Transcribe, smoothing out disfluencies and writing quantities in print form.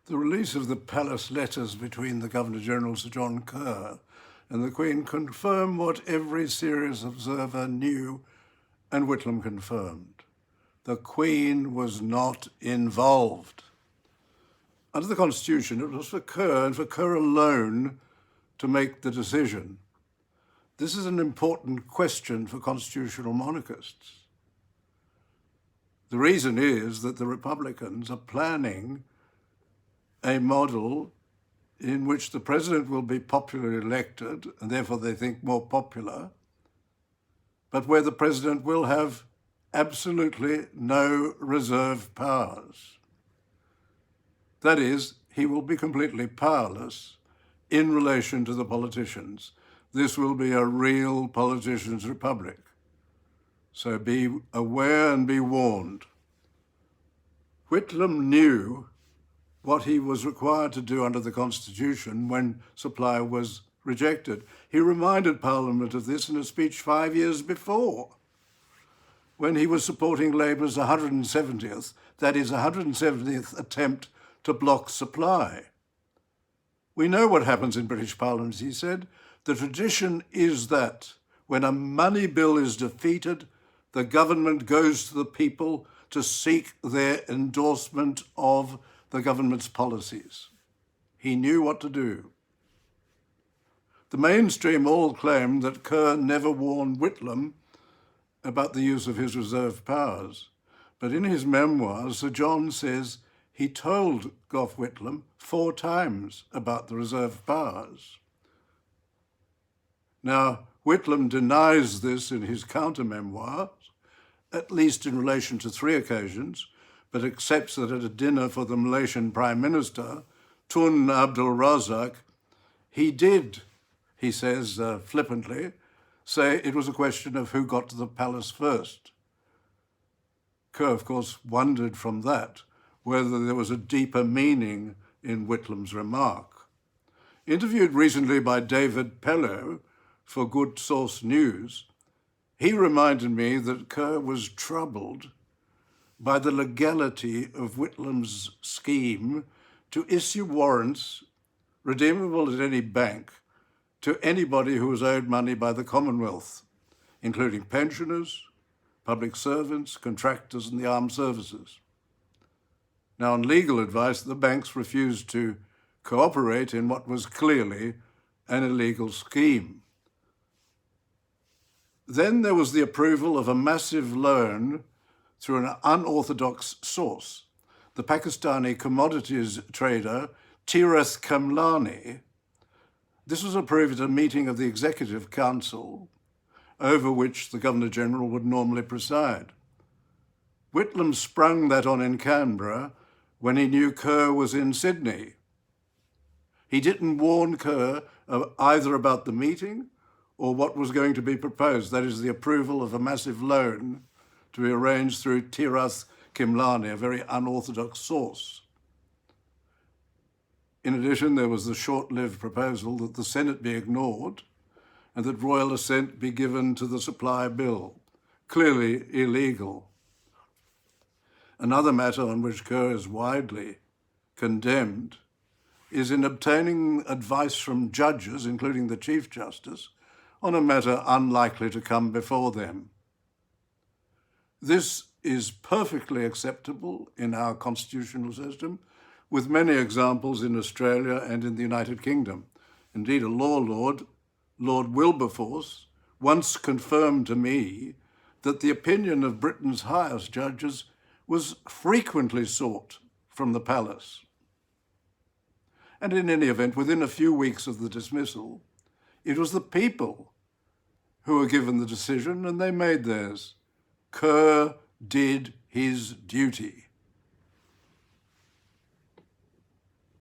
The release of the palace letters between the Governor-General Sir John Kerr and the Queen confirmed what every serious observer knew and Whitlam confirmed. The Queen was not involved. Under the Constitution, it was for Kerr and for Kerr alone to make the decision. This is an important question for constitutional monarchists. The reason is that the Republicans are planning a model in which the president will be popularly elected, and therefore they think more popular, but where the president will have absolutely no reserve powers. That is, he will be completely powerless in relation to the politicians. This will be a real politicians' republic. So be aware and be warned. Whitlam knew what he was required to do under the Constitution when supply was rejected. He reminded Parliament of this in a speech 5 years before, when he was supporting Labour's 170th, that is 170th attempt to block supply. We know what happens in British Parliament, he said. The tradition is that when a money bill is defeated, the government goes to the people to seek their endorsement of the government's policies. He knew what to do. The mainstream all claimed that Kerr never warned Whitlam about the use of his reserve powers. But in his memoirs, Sir John says he told Gough Whitlam 4 times about the reserve powers. Now, Whitlam denies this in his counter-memoirs, at least in relation to 3 occasions, but accepts that at a dinner for the Malaysian Prime Minister, Tun Abdul Razak, he did, he says flippantly, say it was a question of who got to the palace first. Kerr, of course, wondered from that whether there was a deeper meaning in Whitlam's remark. Interviewed recently by David Pellow for Good Source News, he reminded me that Kerr was troubled by the legality of Whitlam's scheme to issue warrants redeemable at any bank to anybody who was owed money by the Commonwealth, including pensioners, public servants, contractors, and the armed services. Now, on legal advice, the banks refused to cooperate in what was clearly an illegal scheme. Then there was the approval of a massive loan through an unorthodox source, the Pakistani commodities trader Tirath Kamlani. This was approved at a meeting of the Executive Council, over which the Governor-General would normally preside. Whitlam sprung that on in Canberra when he knew Kerr was in Sydney. He didn't warn Kerr either about the meeting or what was going to be proposed, that is, the approval of a massive loan to be arranged through Tirath Kamlani, a very unorthodox source. In addition, there was the short-lived proposal that the Senate be ignored and that royal assent be given to the supply bill, clearly illegal. Another matter on which Kerr is widely condemned is in obtaining advice from judges, including the Chief Justice, on a matter unlikely to come before them. This is perfectly acceptable in our constitutional system, with many examples in Australia and in the United Kingdom. Indeed, a law lord, Lord Wilberforce, once confirmed to me that the opinion of Britain's highest judges was frequently sought from the palace. And in any event, within a few weeks of the dismissal, it was the people who were given the decision and they made theirs. Kerr did his duty.